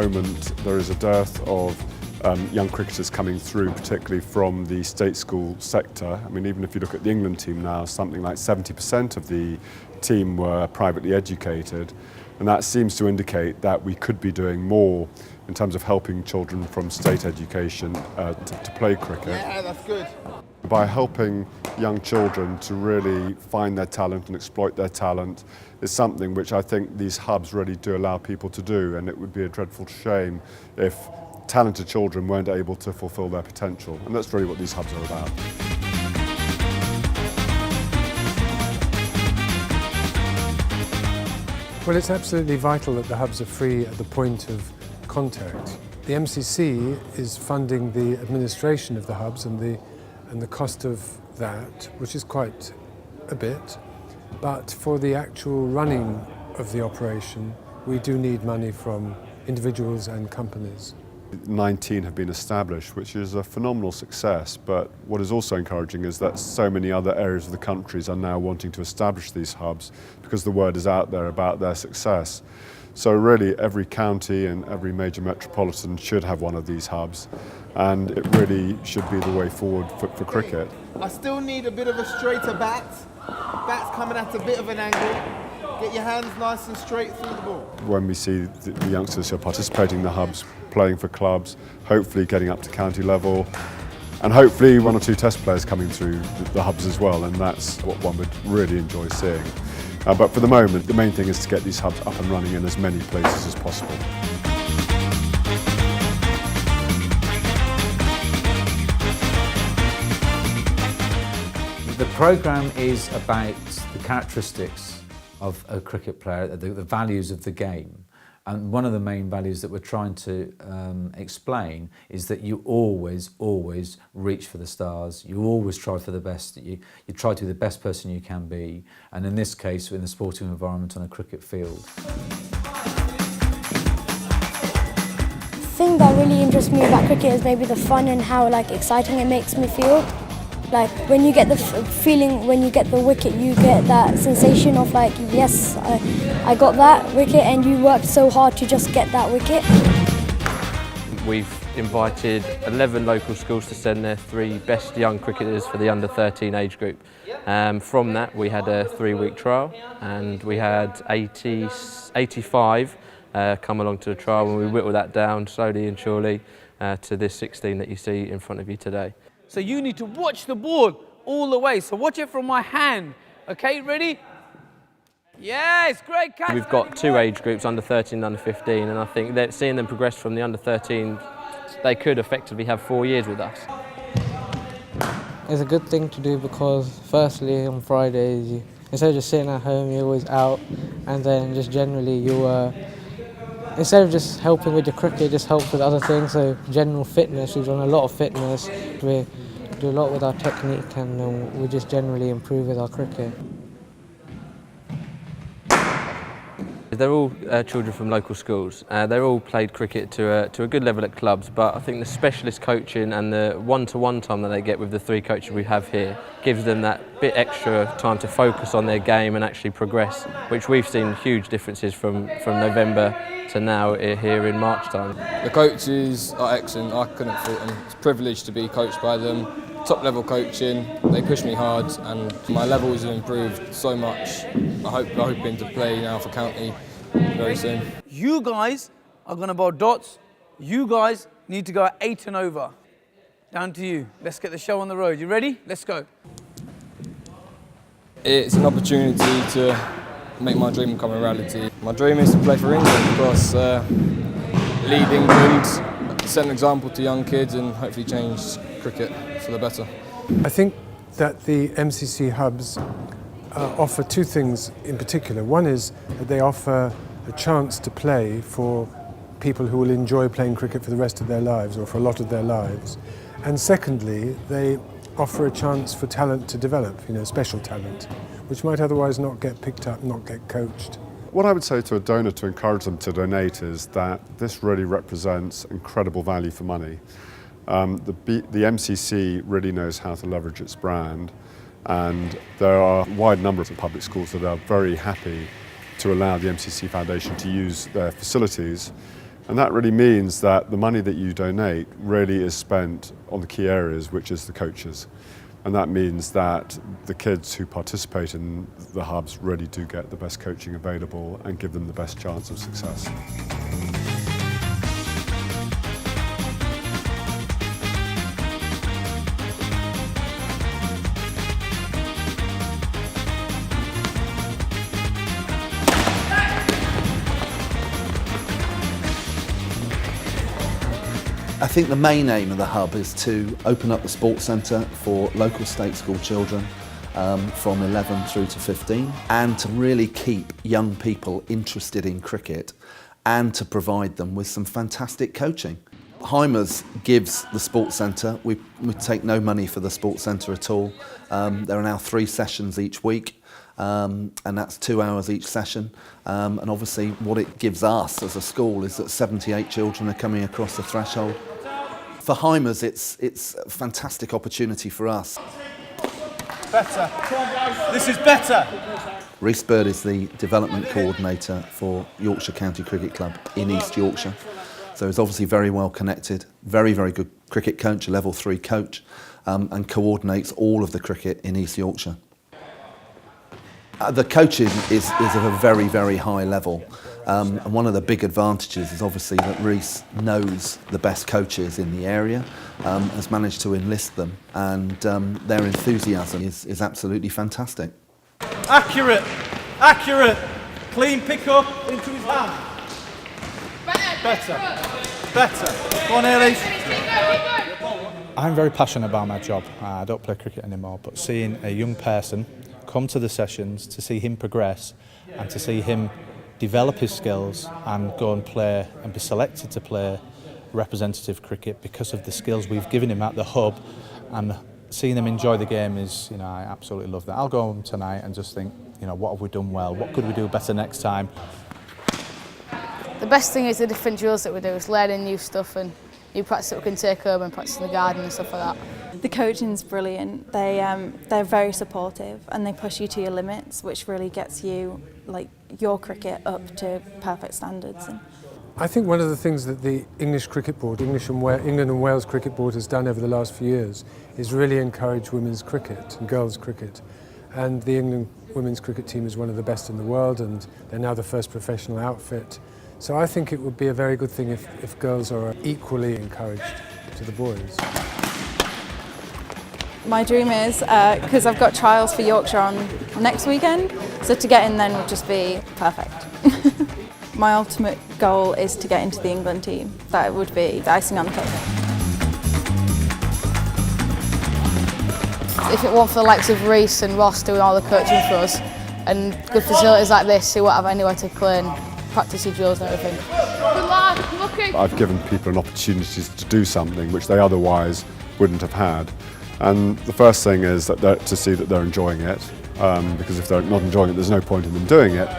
moment there is a dearth of young cricketers coming through, particularly from the state school sector. I mean, even if you look at the England team now, something like 70% of the team were privately educated, and that seems to indicate that we could be doing more in terms of helping children from state education to play cricket. Yeah, that's good. By helping young children to really find their talent and exploit their talent is something which I think these hubs really do allow people to do, and it would be a dreadful shame if talented children weren't able to fulfil their potential, and that's really what these hubs are about. Well, it's absolutely vital that the hubs are free at the point of contact. The MCC is funding the administration of the hubs and the cost of that, which is quite a bit. But for the actual running of the operation, we do need money from individuals and companies. 19 have been established, which is a phenomenal success, but what is also encouraging is that so many other areas of the countries are now wanting to establish these hubs because the word is out there about their success. So really every county and every major metropolitan should have one of these hubs, and it really should be the way forward for cricket. I still need a bit of a straighter bat. Bat's coming at a bit of an angle. Get your hands nice and straight through the ball. When we see the youngsters who are participating in the hubs, playing for clubs, hopefully getting up to county level, and hopefully one or two test players coming through the hubs as well, and that's what one would really enjoy seeing. But for the moment, the main thing is to get these hubs up and running in as many places as possible. The programme is about the characteristics of a cricket player, the values of the game. And one of the main values that we're trying to explain is that you always reach for the stars. You always try for the best. You try to be the best person you can be. And in this case, in the sporting environment on a cricket field. The thing that really interests me about cricket is maybe the fun and how exciting it makes me feel. Like when you get the feeling, when you get the wicket, you get that sensation of yes, I got that wicket, and you worked so hard to just get that wicket. We've invited 11 local schools to send their 3 best young cricketers for the under-13 age group. From that we had a 3-week trial, and we had 85 come along to the trial, and we whittled that down slowly and surely to this 16 that you see in front of you today. So you need to watch the ball all the way. So watch it from my hand. Okay, ready? Yes, great catch. We've got 2 age groups, under 13 and under 15, and I think that seeing them progress from the under 13, they could effectively have 4 years with us. It's a good thing to do because firstly on Fridays, instead of just sitting at home, you're always out, and then just generally instead of just helping with your cricket, just help with other things. So general fitness, we've done a lot of fitness. We do a lot with our technique, and we just generally improve with our cricket. They're all children from local schools. They're all played cricket to a good level at clubs, but I think the specialist coaching and the one-to-one time that they get with the 3 coaches we have here gives them that bit extra time to focus on their game and actually progress, which we've seen huge differences from November to now here in March time. The coaches are excellent. I couldn't fault them. It's a privilege to be coached by them. Top level coaching, they push me hard, and my levels have improved so much. I'm hoping to play now for county very soon. You guys are going to bowl dots. You guys need to go at 8 and over. Down to you. Let's get the show on the road. You ready? Let's go. It's an opportunity to make my dream become a reality. My dream is to play for England because lead England, set an example to young kids, and hopefully change cricket for the better. I think that the MCC hubs offer 2 things in particular. One is that they offer a chance to play for people who will enjoy playing cricket for the rest of their lives, or for a lot of their lives. And secondly, they offer a chance for talent to develop, special talent, which might otherwise not get picked up, not get coached. What I would say to a donor to encourage them to donate is that this really represents incredible value for money. The MCC really knows how to leverage its brand, and there are a wide number of public schools that are very happy to allow the MCC Foundation to use their facilities. And that really means that the money that you donate really is spent on the key areas, which is the coaches. And that means that the kids who participate in the hubs really do get the best coaching available and give them the best chance of success. I think the main aim of the hub is to open up the sports centre for local state school children from 11 through to 15, and to really keep young people interested in cricket and to provide them with some fantastic coaching. Heimers gives the sports centre, we take no money for the sports centre at all. There are now 3 sessions each week. And that's 2 hours each session. And obviously what it gives us as a school is that 78 children are coming across the threshold. For Heimers, it's a fantastic opportunity for us. Better. This is better. Rhys Bird is the development coordinator for Yorkshire County Cricket Club in East Yorkshire. So he's obviously very well connected, very, very good cricket coach, a level 3 coach, and coordinates all of the cricket in East Yorkshire. The coaching is of a very, very high level. And one of the big advantages is obviously that Rhys knows the best coaches in the area, has managed to enlist them, and their enthusiasm is absolutely fantastic. Accurate. Accurate. Clean pick up into his hand. Better. Better. Go on, Ellie. I'm very passionate about my job. I don't play cricket anymore, but seeing a young person come to the sessions, to see him progress and to see him develop his skills and go and play and be selected to play representative cricket because of the skills we've given him at the hub, and seeing him enjoy the game is, I absolutely love that. I'll go home tonight and just think, what have we done well? What could we do better next time? The best thing is the different drills that we do. It's learning new stuff and new practice that we can take home and practice in the garden and stuff like that. The coaching's brilliant. They're very supportive and they push you to your limits, which really gets you, your cricket up to perfect standards. I think one of the things that the English Cricket Board, England and Wales Cricket Board has done over the last few years is really encourage women's cricket and girls' cricket. And the England women's cricket team is one of the best in the world, and they're now the first professional outfit. So I think it would be a very good thing if girls are equally encouraged to the boys. My dream is, because I've got trials for Yorkshire on next weekend, so to get in then would just be perfect. My ultimate goal is to get into the England team. That would be the icing on the cake. If it weren't for the likes of Rhys and Ross doing all the coaching for us, and good facilities like this, you won't have anywhere to play and practice your drills and everything. I've given people an opportunity to do something which they otherwise wouldn't have had. And the first thing is that to see that they're enjoying it, because if they're not enjoying it, there's no point in them doing it.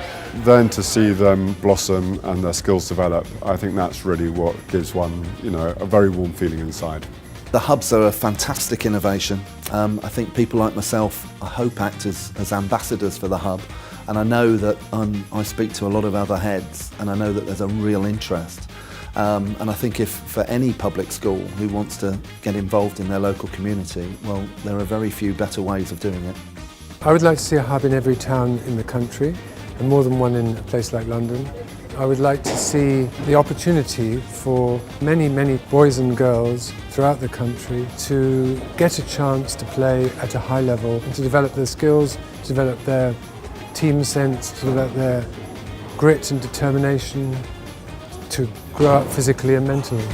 Then to see them blossom and their skills develop, I think that's really what gives one, a very warm feeling inside. The hubs are a fantastic innovation. I think people like myself, I hope, act as ambassadors for the hub. And I know that I speak to a lot of other heads, and I know that there's a real interest. And I think if for any public school who wants to get involved in their local community, well, there are very few better ways of doing it. I would like to see a hub in every town in the country, and more than one in a place like London. I would like to see the opportunity for many, many boys and girls throughout the country to get a chance to play at a high level and to develop their skills, to develop their team sense, to develop their grit and determination, to grow up physically and mentally.